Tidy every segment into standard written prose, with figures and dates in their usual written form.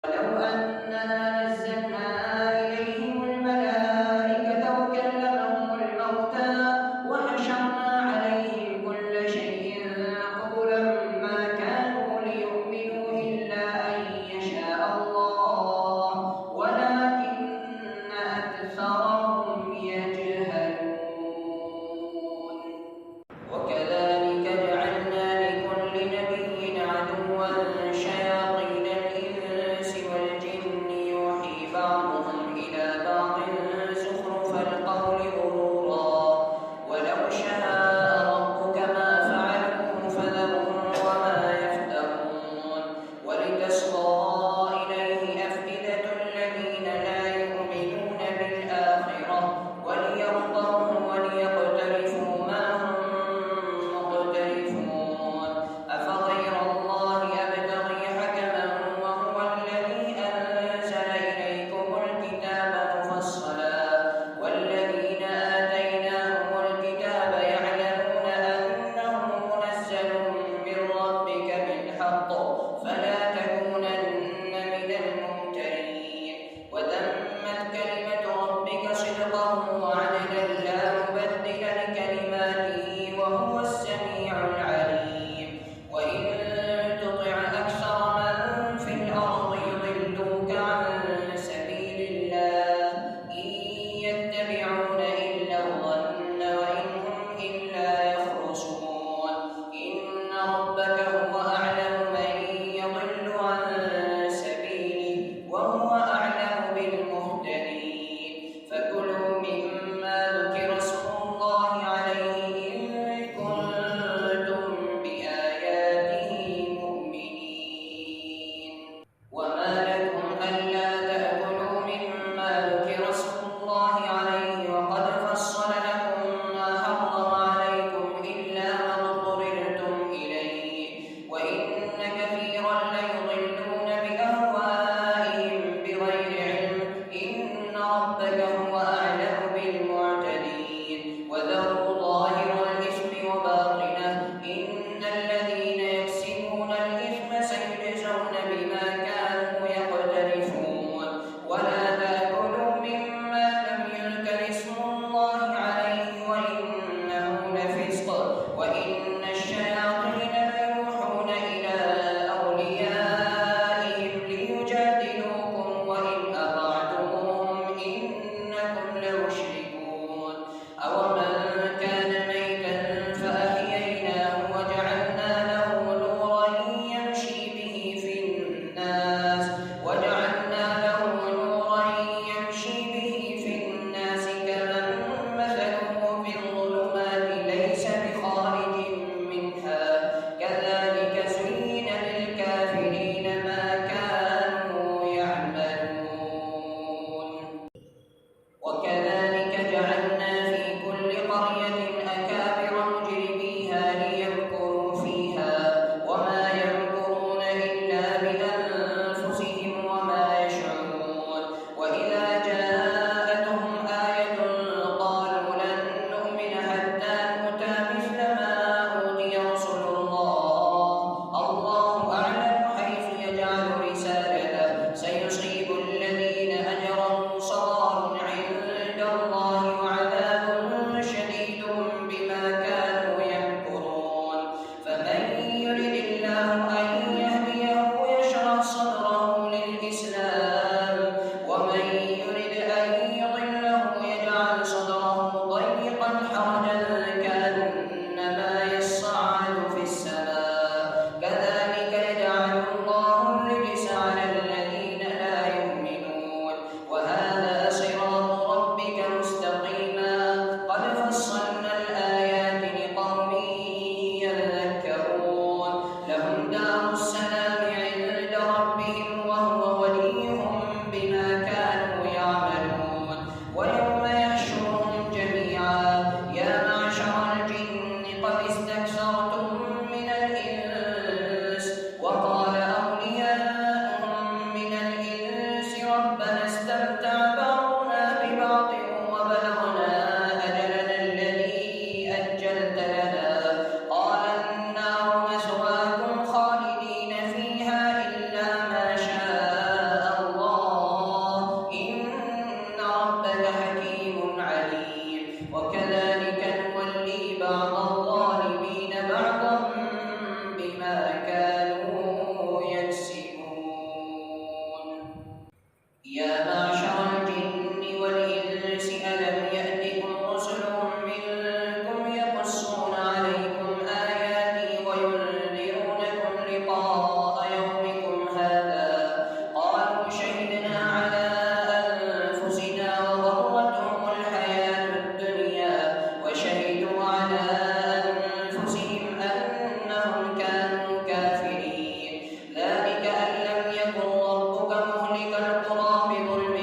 ولو أننا نزلنا إليهم الملائكة وكلمهم الموتى وحشرنا عليهم كل شيء قبلا ما كانوا ليؤمنوا إلا أن يشاء الله ولكن أكثرهم يجهلون. وكذلك جعلنا لكل نبي عدوا شياطين الإنس والجن يوحي بعضهم إلى بعض زخرف القول غرورا ولو شاء ربك ما فعلوه فذرهم وما يفترون. ولتصغى إليه أفئدة الذين لا يؤمنون بالآخرة وليرضوه وليقترفوا ما هم مقترفون. أفغير الله أبتغي حكما وهو الذي أنزل إليكم الكتاب مفصلا والذين آتيناهم الكتاب يعلمون أنه منزل من ربك بالحق فلا تكونن من الممترين. وتمت كلمة ربك صدقا وعدلا لا مبدل لكلماته وهو السميع العليم. وإن تطع أكثر من في الأرض يضلوك عن سبيل الله إن يتبعون إلا الظن وإن هم إلا يخرصون. إن ربك هو أعلم من يضل عن سبيله وهو أعلم بالمهتدين. فكلوا مما ذكر اسم الله عليه إن كنتم بآياته مؤمنين. وما لكم ألا تأكلوا مما ذكر اسم الله عليه وقد فصل لكم ما حرم عليكم إلا ما اضطررتم إليه وإن كثيرا ليضلون بأهوائهم بغير علم إن ربك هو أعلم بالمعتدين. وذروا ظاهر الإثم وباطنه إن الذين يكسبون الإثم سيجزون بما كانوا يقترفون. ولا تأكلوا مما لم يذكر اسم الله عليه وإنه لفسق وإن الشياطين ليوحون إلى أوليائهم ليجادلوكم وإن أطعتموهم إنكم لمشركون. أومن كان ميتا فأحييناه وجعلنا له نورا يمشي به في الناس كمن مثله في الظلمات ليس بخارج منها كذلك زين للكافرين ما كانوا يعملون. وكذلك جعلنا في كل قرية أكابر مجرميها ليمكروا فيها وما يمكرون إلا بأنفسهم وما يشعرون. وإذا جاءتهم آية قالوا لن نؤمن حتى نؤتى مثل ما أوتي رسل الله أعلم حيث يجعل رسالته سيصيب الذين أجرموا صغار عند الله وعذاب شديد بما كانوا يمكرون. فمن يرد الله أن يهديه يشرح صدره للإسلام ومن يرد أن يضله يجعل صدره ضيقا حرجا كأنما يصعد في السماء كذلك يجعل الله الرجس على الذين لا يؤمنون. وهذا صراط ربك مستقيما قد فصلنا الآيات لقوم يذكرون. لهم دار السلام عند ربهم وهو ولي يا معشر الجن والإنس ألم يأتكم رسل منكم يقصون عليكم آياتي وينذرونكم لقاء يومكم هذا قالوا شهدنا على أنفسنا وغرتهم الحياة الدنيا وشهدوا على أنفسهم أنهم كانوا كافرين ذلك أن لم يكن ربك مهلك القرى بظلم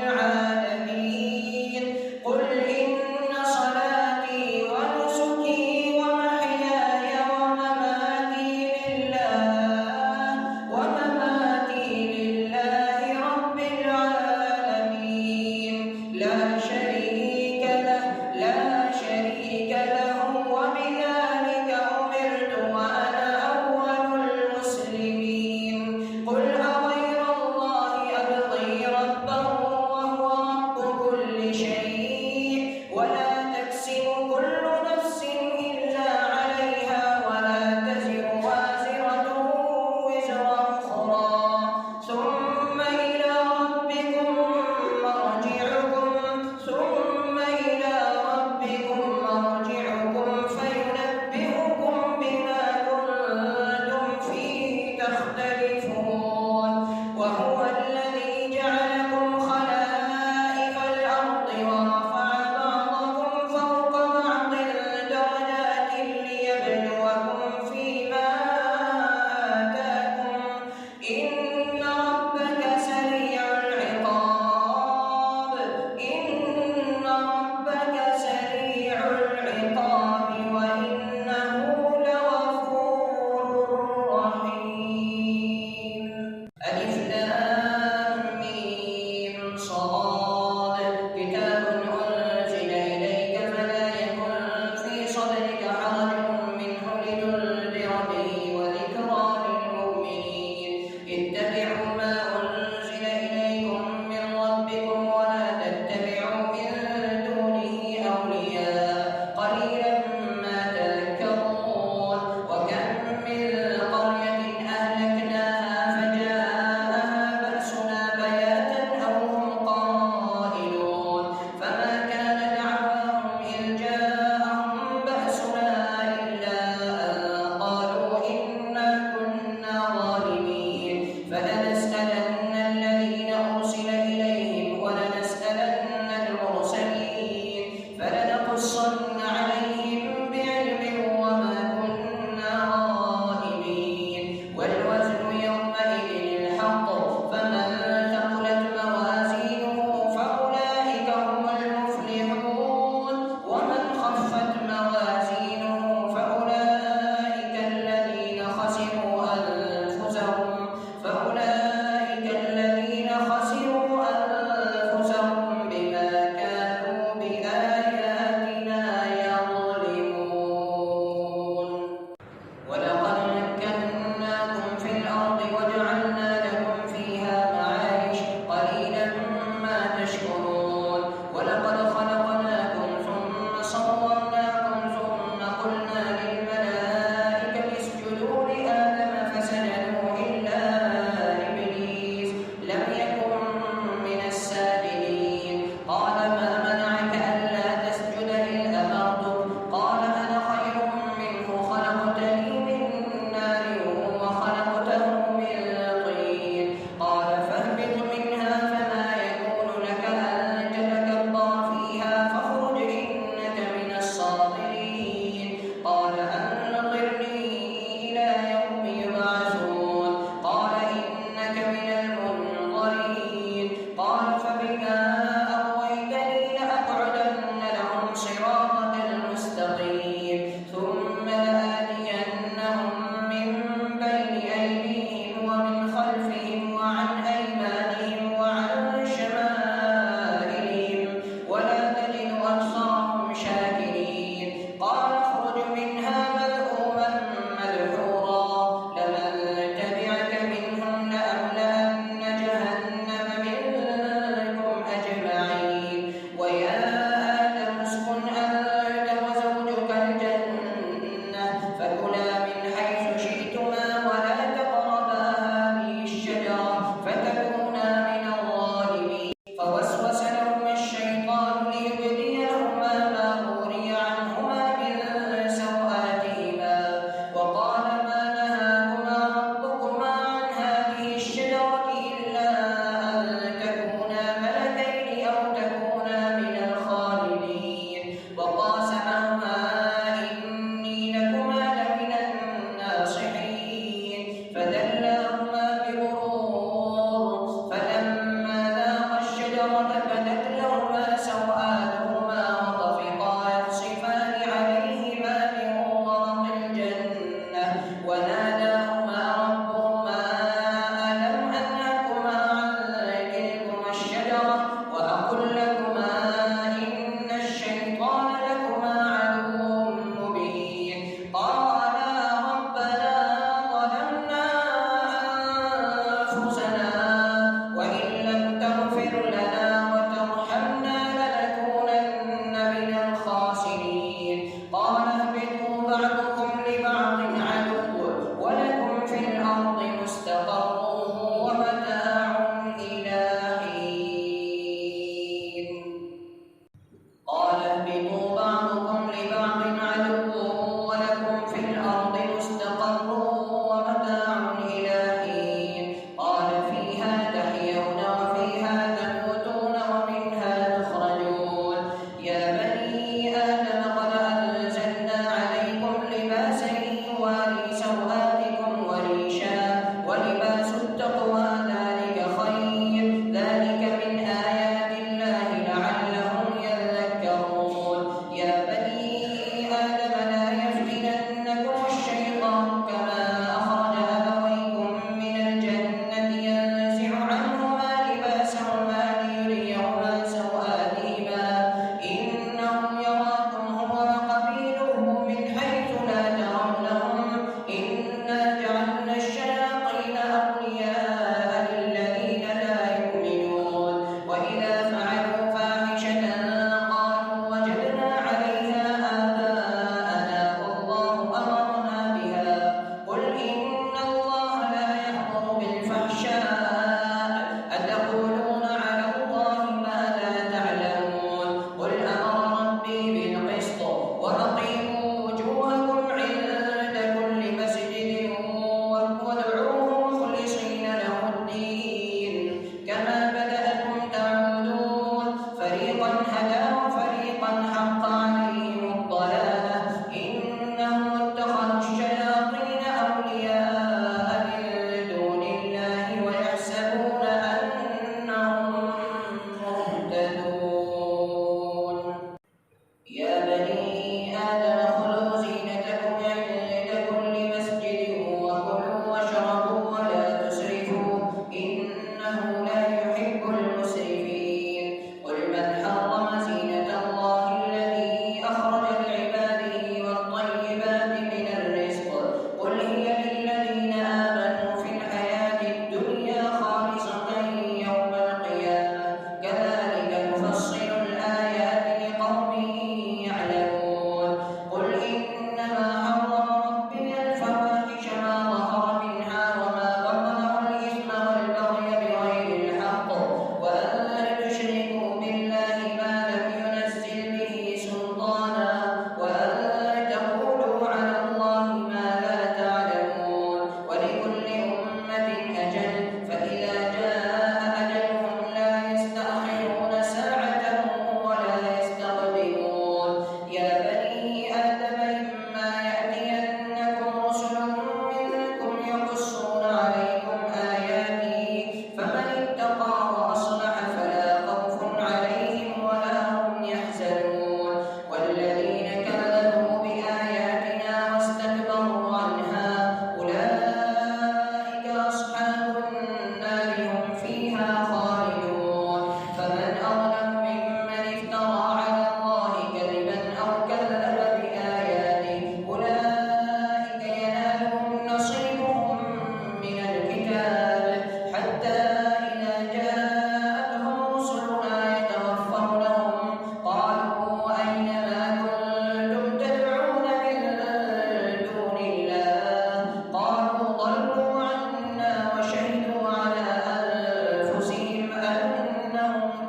العالمين قل إن صلاتي ونسكي ومحياي ومماتي لله رب العالمين لا شريك له وبذلك أمرت وأنا أول المسلمين قل أغير الله أبغي ربا وهو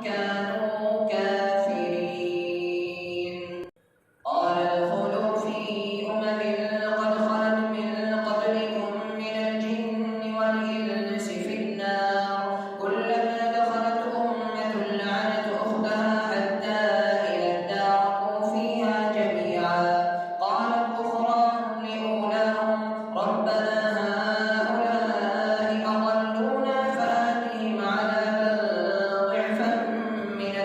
كانوا كافرين. قال ادخلوا في أمم قد خلت من قبلكم من الجن والإنس في النار كلما دخلت أمة لعنت أختها حتى إذا اداركوا فيها جميعا قالت أخراهم لأولاهم ربنا هؤلاء أضلونا فآتهم عذابا ضعفا من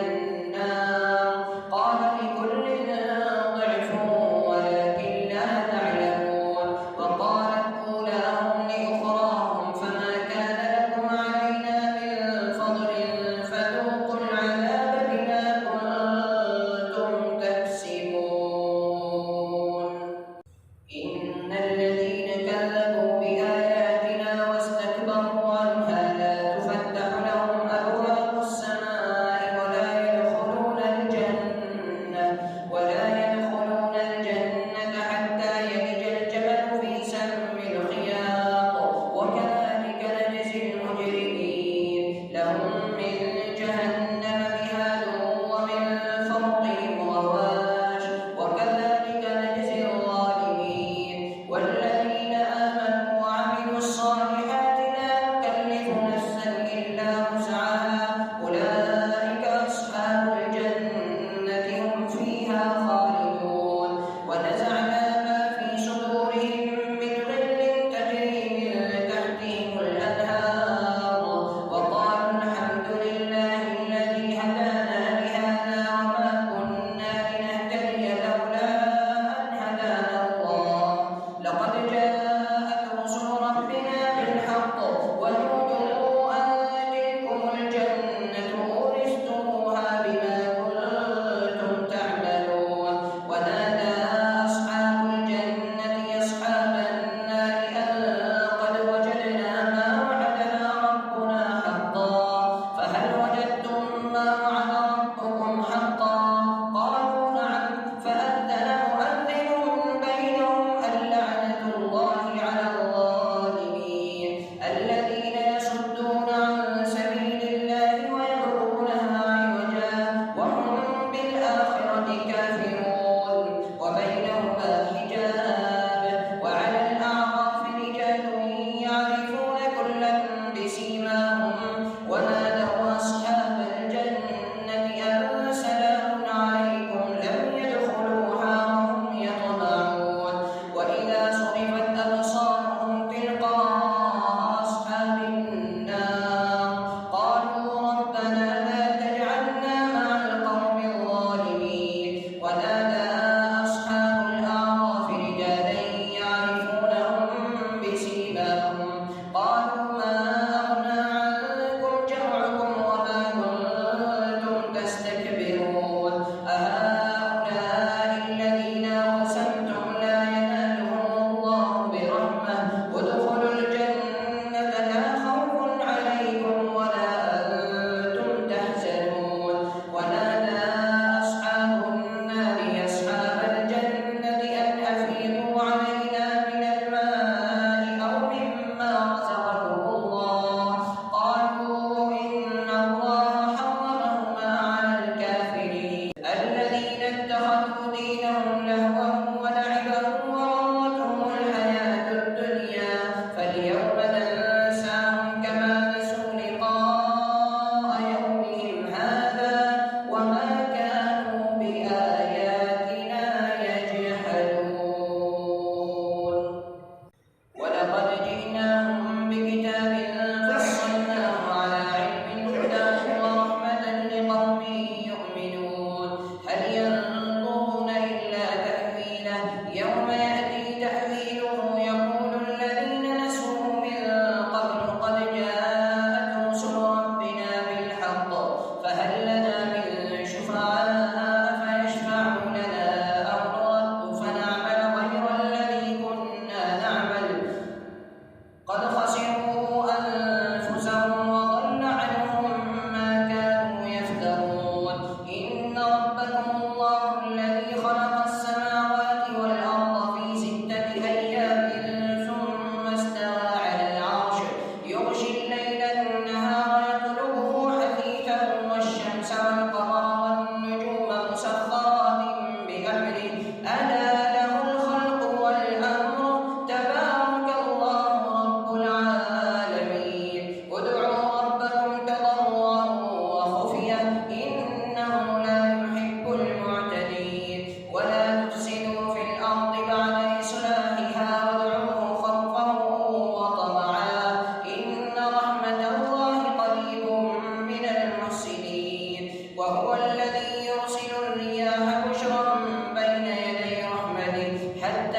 وهو الذي يرسل الرياح بشرا بين يدي رحمته حتى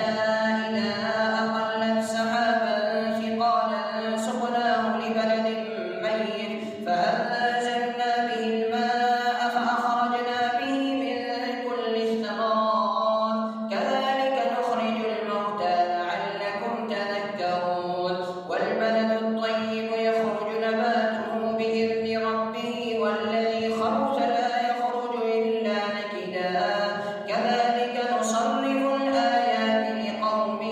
إذا أقلت سحابا ثقالا سقناه لبلد ميت فأنزلنا به الماء فأخرجنا به من كل الثمرات كذلك نخرج الموتى لعلكم تذكرون والبلد الطيب يخرج نباته بإذن ربه والذي خبث لا يخرج إلا نكدا كذلك نصرف الآيات لقوم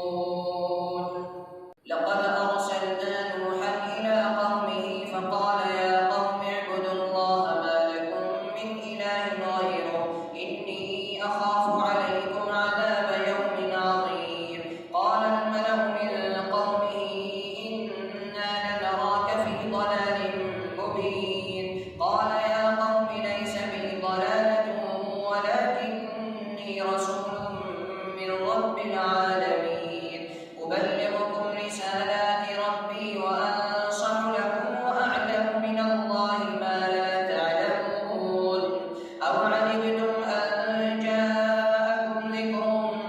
يشكرون لقد أرسلنا نوحا إلى قومه فقال يا قوم اعبدوا الله ما لكم من إله غيره إني أخاف عليكم عذاب يوم عظيم قال الملأ من قومه إنا لنراك في ضلال مبين قال يا قوم ليس بي ضلالة ولكني رسول من رب العالمين أبلغكم رسالات ربي وأنصح لكم وأعلم من الله ما لا تعلمون أو علمتم أن جاءكم ذكر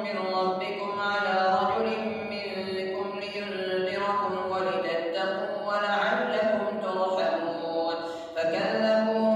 من ربكم على رجل منكم لينذركم ولتتقوا ولعلكم ترحمون فكذبوه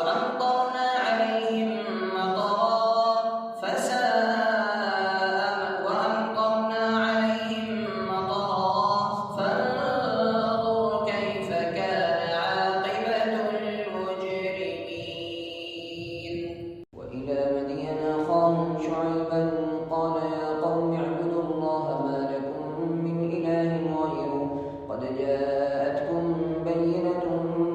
وأمطرنا عليهم مطرا فانظر كيف كان عاقبة المجرمين. وإلى مدين أخاهم شعيبا قال يا قوم اعبدوا الله ما لكم من إله غيره قد جاءتكم بينة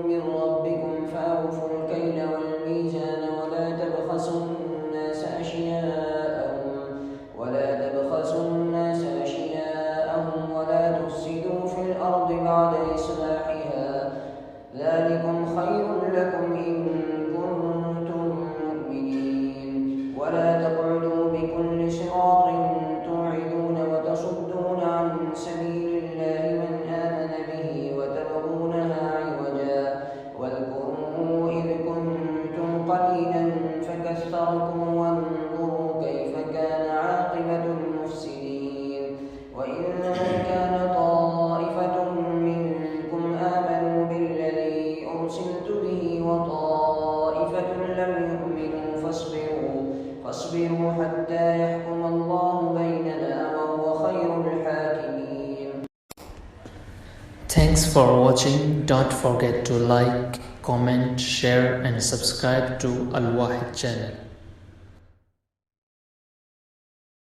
من ربكم فأوفوا الكيل والميزان ولا تبخسوا الناس أشياءهم ولا تفسدوا في الأرض بعد إصلاحها ذلكم خير لكم إن كنتم مؤمنين. ولا تقعدوا بكل صراط توعدون وتصدون عن سبيل الله من آمن به وتبغونها عوجا واذكروا إذ كنتم قليلا فكثركم وانظروا كيف كان عاقبة المفسدين. وإن كان طائفة منكم آمنوا بالذي أرسلت به وطائفة لم يؤمنوا فاصبروا حتى يحكم الله بيننا وهو خير الحاكمين. Thanks for watching. Don't forget to like, comment, share and subscribe to Al Wahid channel.